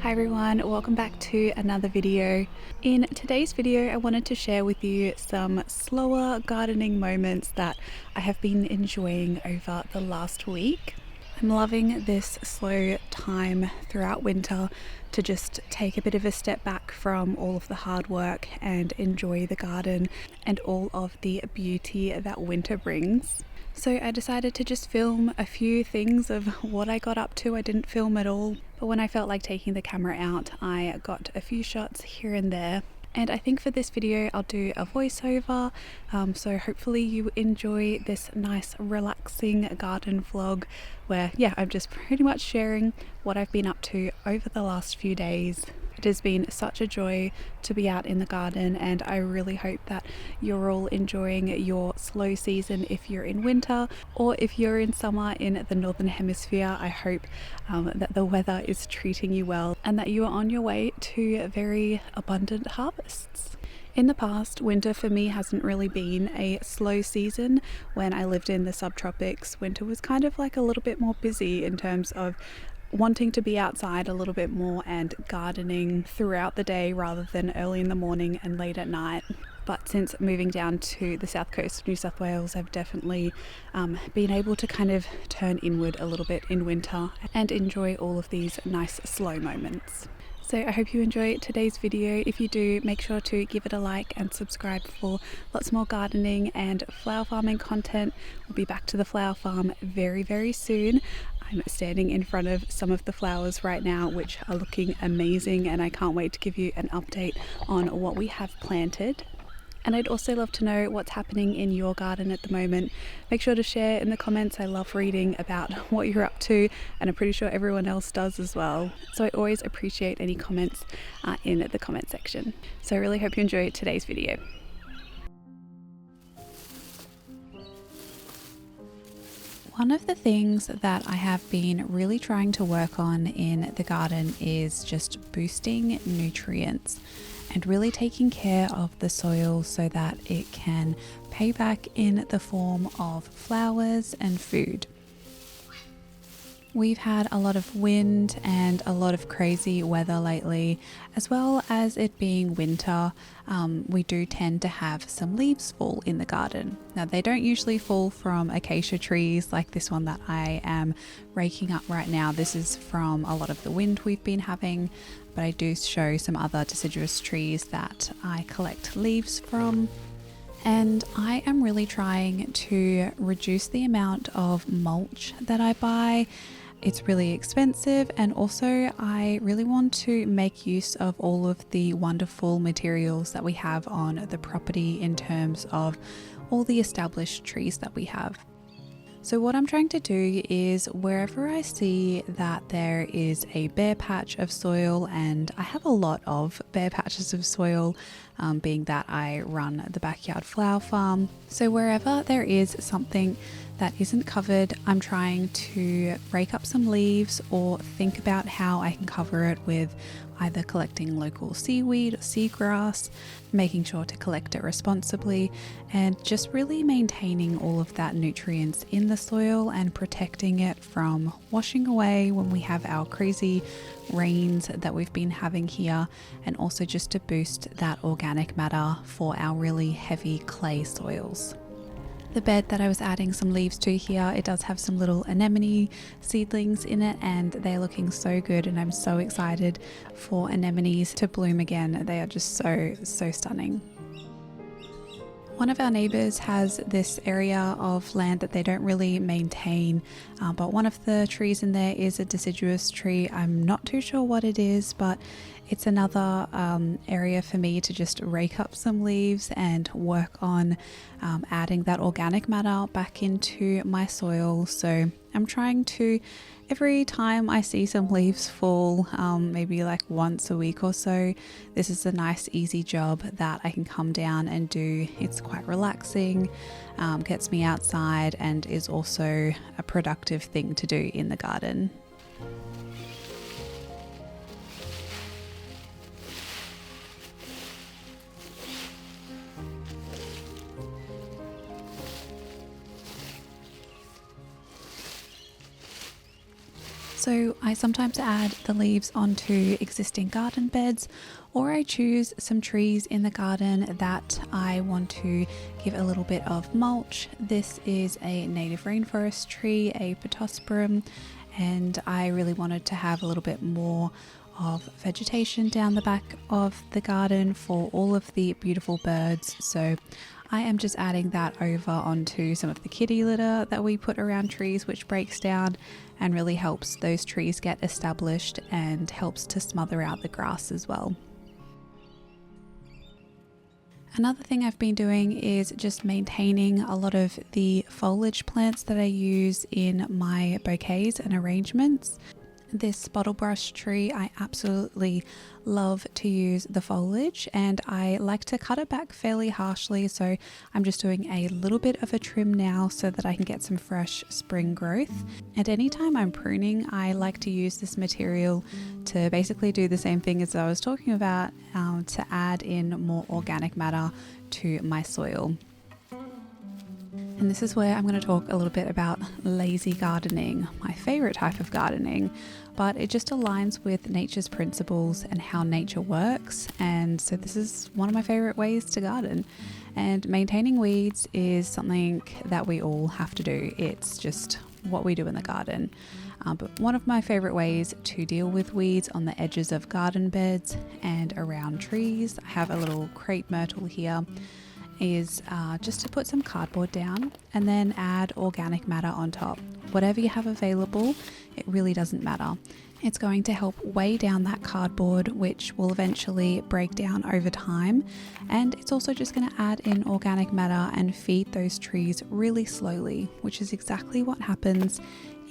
Hi everyone, welcome back to another video. In today's video, I wanted to share with you some slower gardening moments that I have been enjoying over the last week. I'm loving this slow time throughout winter to just take a bit of a step back from all of the hard work and enjoy the garden and all of the beauty that winter brings. So I decided to just film a few things of what I got up to. I didn't film at all, but when I felt like taking the camera out, I got a few shots here and there. And I think for this video, I'll do a voiceover. So hopefully you enjoy this nice, relaxing garden vlog where, I'm just pretty much sharing what I've been up to over the last few days. It has been such a joy to be out in the garden, and I really hope that you're all enjoying your slow season if you're in winter, or if you're in summer in the Northern Hemisphere. I hope that the weather is treating you well and that you are on your way to very abundant harvests. In the past, winter for me hasn't really been a slow season. When I lived in the subtropics, winter was kind of like a little bit more busy in terms of wanting to be outside a little bit more and gardening throughout the day rather than early in the morning and late at night. But since moving down to the south coast of New South Wales, I've definitely been able to kind of turn inward a little bit in winter and enjoy all of these nice slow moments. So I hope you enjoy today's video. If you do, make sure to give it a like and subscribe for lots more gardening and flower farming content. We'll be back to the flower farm very, very soon. I'm standing in front of some of the flowers right now, which are looking amazing, and I can't wait to give you an update on what we have planted. And I'd also love to know what's happening in your garden at the moment. Make sure to share in the comments. I love reading about what you're up to, and I'm pretty sure everyone else does as well. So I always appreciate any comments in the comment section. So I really hope you enjoy today's video. One of the things that I have been really trying to work on in the garden is just boosting nutrients and really taking care of the soil so that it can pay back in the form of flowers and food. We've had a lot of wind and a lot of crazy weather lately, as well as it being winter. We do tend to have some leaves fall in the garden. Now, they don't usually fall from acacia trees like this one that I am raking up right now. This is from a lot of the wind we've been having, but I do show some other deciduous trees that I collect leaves from. And I am really trying to reduce the amount of mulch that I buy. It's really expensive, and also I really want to make use of all of the wonderful materials that we have on the property in terms of all the established trees that we have. So what I'm trying to do is wherever I see that there is a bare patch of soil, and I have a lot of bare patches of soil, being that I run the backyard flower farm. So wherever there is something that isn't covered, I'm trying to rake up some leaves or think about how I can cover it with either collecting local seaweed or seagrass, making sure to collect it responsibly, and just really maintaining all of that nutrients in the soil and protecting it from washing away when we have our crazy rains that we've been having here, and also just to boost that organic matter for our really heavy clay soils. The bed that I was adding some leaves to here, it does have some little anemone seedlings in it, and they're looking so good, and I'm so excited for anemones to bloom again. They are just so stunning. One of our neighbours has this area of land that they don't really maintain, but one of the trees in there is a deciduous tree. I'm not too sure what it is, but it's another area for me to just rake up some leaves and work on adding that organic matter back into my soil. So I'm trying to, every time I see some leaves fall, maybe like once a week or so, this is a nice easy job that I can come down and do. It's quite relaxing, gets me outside, and is also a productive thing to do in the garden. So I sometimes add the leaves onto existing garden beds, or I choose some trees in the garden that I want to give a little bit of mulch. This is a native rainforest tree, a pittosporum, and I really wanted to have a little bit more of vegetation down the back of the garden for all of the beautiful birds. So I am just adding that over onto some of the kitty litter that we put around trees, which breaks down and really helps those trees get established and helps to smother out the grass as well. Another thing I've been doing is just maintaining a lot of the foliage plants that I use in my bouquets and arrangements. This bottle brush tree, I absolutely love to use the foliage, and I like to cut it back fairly harshly, so I'm just doing a little bit of a trim now so that I can get some fresh spring growth. And anytime I'm pruning, I like to use this material to basically do the same thing as I was talking about, to add in more organic matter to my soil. And this is where I'm going to talk a little bit about lazy gardening, my favorite type of gardening, but it just aligns with nature's principles and how nature works. And so this is one of my favorite ways to garden. And maintaining weeds is something that we all have to do. It's just what we do in the garden. But one of my favorite ways to deal with weeds on the edges of garden beds and around trees, I have a little crepe myrtle here, is just to put some cardboard down and then add organic matter on top. Whatever you have available, it really doesn't matter. It's going to help weigh down that cardboard, which will eventually break down over time. And it's also just going to add in organic matter and feed those trees really slowly, which is exactly what happens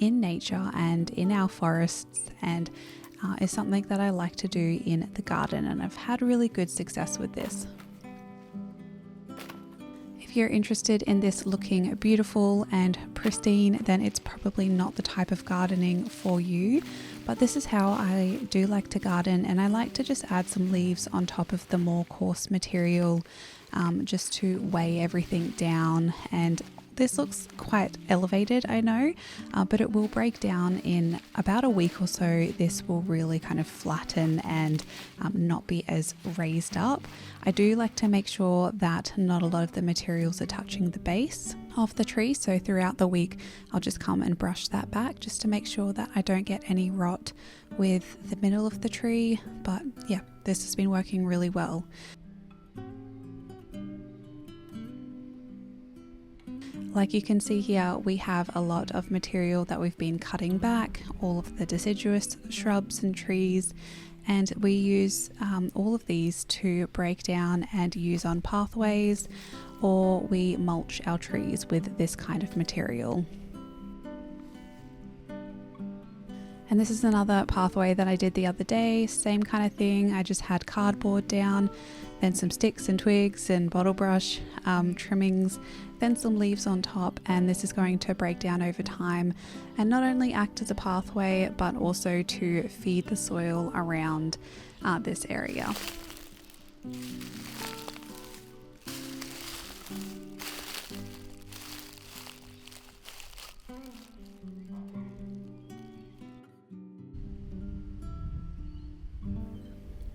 in nature and in our forests, and is something that I like to do in the garden. And I've had really good success with this. If you're interested in this looking beautiful and pristine, then it's probably not the type of gardening for you, but this is how I do like to garden, and I like to just add some leaves on top of the more coarse material, just to weigh everything down. And this looks quite elevated, I know, but it will break down in about a week or so. This will really kind of flatten and not be as raised up. I do like to make sure that not a lot of the materials are touching the base of the tree. So throughout the week, I'll just come and brush that back just to make sure that I don't get any rot with the middle of the tree. But yeah, this has been working really well. Like you can see here, we have a lot of material that we've been cutting back, all of the deciduous shrubs and trees, and we use all of these to break down and use on pathways, or we mulch our trees with this kind of material. And this is another pathway that I did the other day, same kind of thing. I just had cardboard down, then some sticks and twigs and bottle brush trimmings, then some leaves on top, and this is going to break down over time and not only act as a pathway but also to feed the soil around this area.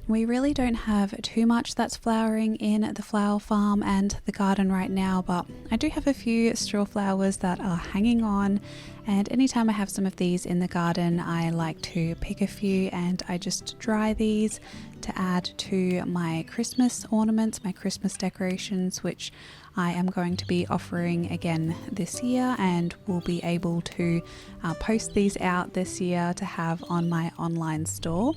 We really don't have too much that's flowering in the flower farm and the garden right now, but I do have a few straw flowers that are hanging on, and anytime I have some of these in the garden, I like to pick a few and I just dry these to add to my Christmas ornaments, my Christmas decorations, which I am going to be offering again this year, and will be able to post these out this year to have on my online store.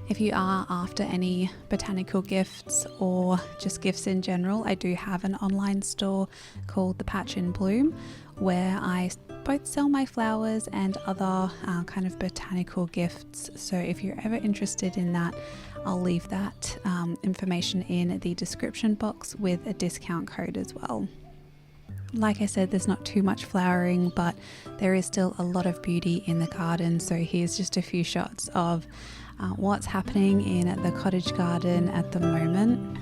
If you are after any botanical gifts or just gifts in general, I do have an online store called The Patch in Bloom, where I both sell my flowers and other kind of botanical gifts. So if you're ever interested in that, I'll leave that information in the description box with a discount code as well. Like I said, there's not too much flowering, but there is still a lot of beauty in the garden. So here's just a few shots of what's happening in the cottage garden at the moment.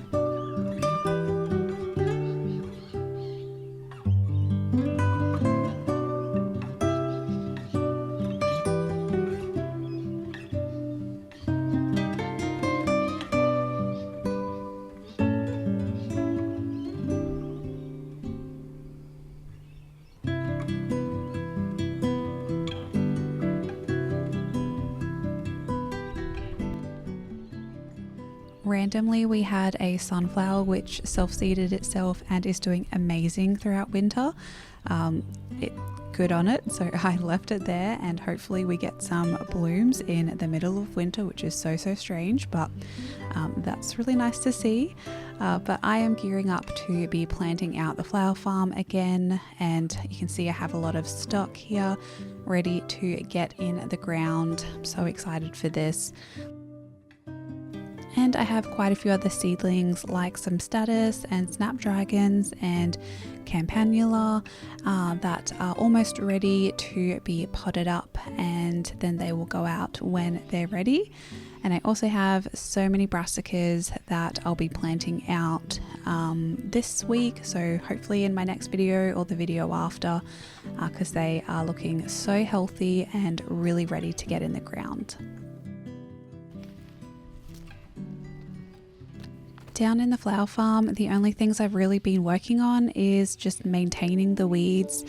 Randomly, we had a sunflower which self-seeded itself and is doing amazing throughout winter. Good on it, so I left it there, and hopefully we get some blooms in the middle of winter, which is so strange, but that's really nice to see. But I am gearing up to be planting out the flower farm again, and you can see I have a lot of stock here ready to get in the ground. I'm so excited for this. And I have quite a few other seedlings like some statice and snapdragons and campanula that are almost ready to be potted up, and then they will go out when they're ready. And I also have so many brassicas that I'll be planting out this week, so hopefully in my next video or the video after, because they are looking so healthy and really ready to get in the ground. Down in the flower farm, the only things I've really been working on is just maintaining the weeds.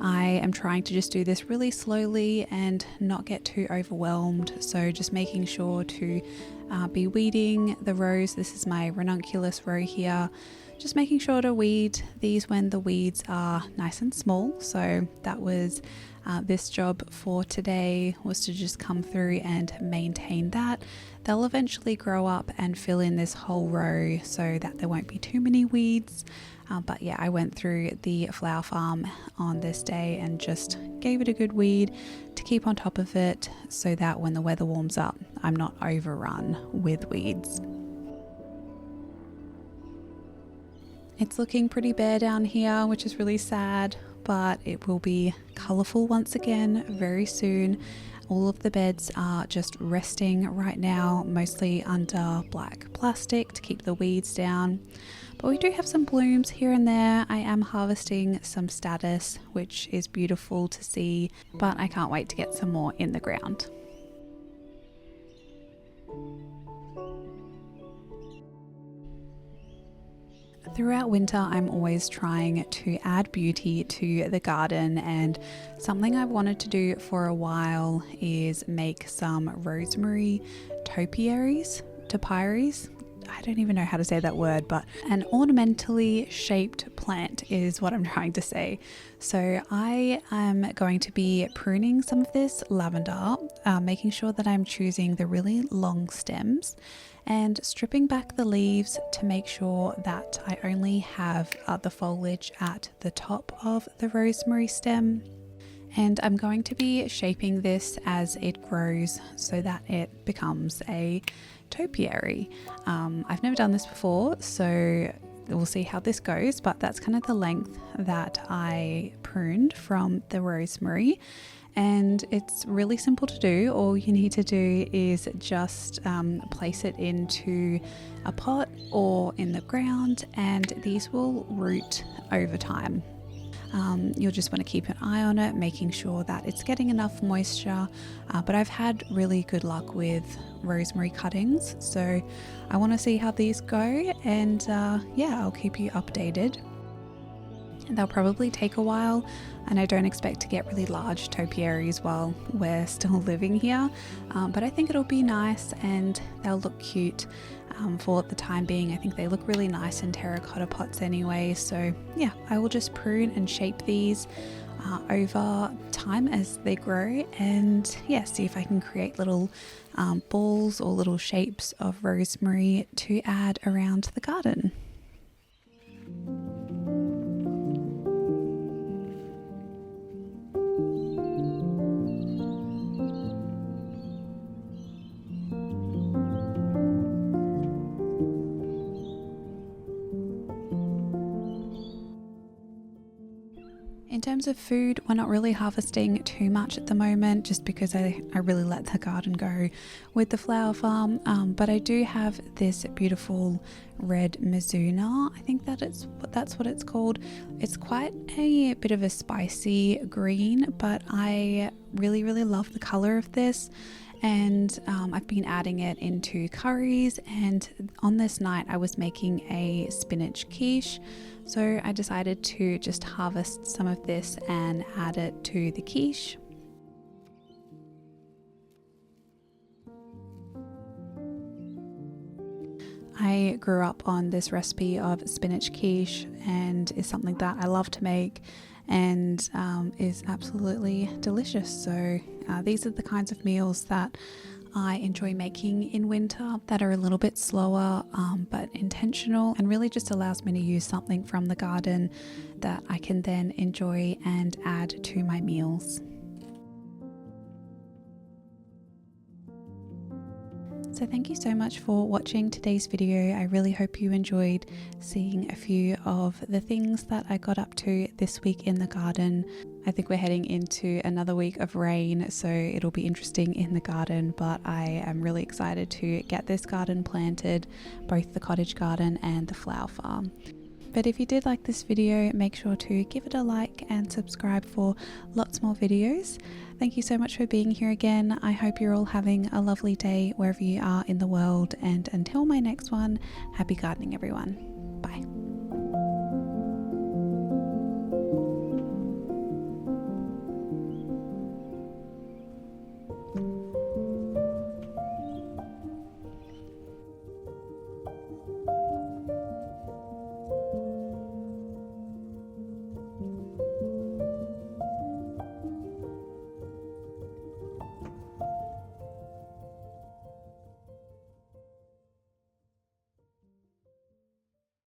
I am trying to just do this really slowly and not get too overwhelmed. So just making sure to be weeding the rows. This is my ranunculus row here. Just making sure to weed these when the weeds are nice and small. So that was this job for today, was to just come through and maintain that. They'll eventually grow up and fill in this whole row so that there won't be too many weeds. But yeah, I went through the flower farm on this day and just gave it a good weed to keep on top of it so that when the weather warms up, I'm not overrun with weeds. It's looking pretty bare down here, which is really sad, but it will be colourful once again very soon. All of the beds are just resting right now, mostly under black plastic to keep the weeds down. But we do have some blooms here and there. I am harvesting some statice, which is beautiful to see, but I can't wait to get some more in the ground. Throughout winter, I'm always trying to add beauty to the garden, and something I've wanted to do for a while is make some rosemary topiaries. I don't even know how to say that word, but an ornamentally shaped plant is what I'm trying to say. So I am going to be pruning some of this lavender, making sure that I'm choosing the really long stems and stripping back the leaves to make sure that I only have the foliage at the top of the rosemary stem. And I'm going to be shaping this as it grows so that it becomes a topiary. I've never done this before, so we'll see how this goes, but that's kind of the length that I pruned from the rosemary. And it's really simple to do. All you need to do is just place it into a pot or in the ground, and these will root over time. You'll just want to keep an eye on it, making sure that it's getting enough moisture, but I've had really good luck with rosemary cuttings, so I want to see how these go, and yeah, I'll keep you updated. They'll probably take a while, and I don't expect to get really large topiaries while we're still living here, but I think it'll be nice and they'll look cute for the time being. I think they look really nice in terracotta pots anyway, so yeah, I will just prune and shape these over time as they grow, and yeah, see if I can create little balls or little shapes of rosemary to add around the garden. In terms of food, we're not really harvesting too much at the moment, just because I really let the garden go with the flower farm, but I do have this beautiful red mizuna. I think that's what it's called. It's quite a bit of a spicy green, but I really love the color of this, and I've been adding it into curries, and on this night I was making a spinach quiche. So I decided to just harvest some of this and add it to the quiche. I grew up on this recipe of spinach quiche, and is something that I love to make, and is absolutely delicious. So these are the kinds of meals that I enjoy making in winter, that are a little bit slower but intentional, and really just allows me to use something from the garden that I can then enjoy and add to my meals. So thank you so much for watching today's video. I really hope you enjoyed seeing a few of the things that I got up to this week in the garden. I think we're heading into another week of rain, so it'll be interesting in the garden, but I am really excited to get this garden planted, both the cottage garden and the flower farm. But if you did like this video, make sure to give it a like and subscribe for lots more videos. Thank you so much for being here again. I hope you're all having a lovely day wherever you are in the world, and until my next one, happy gardening everyone.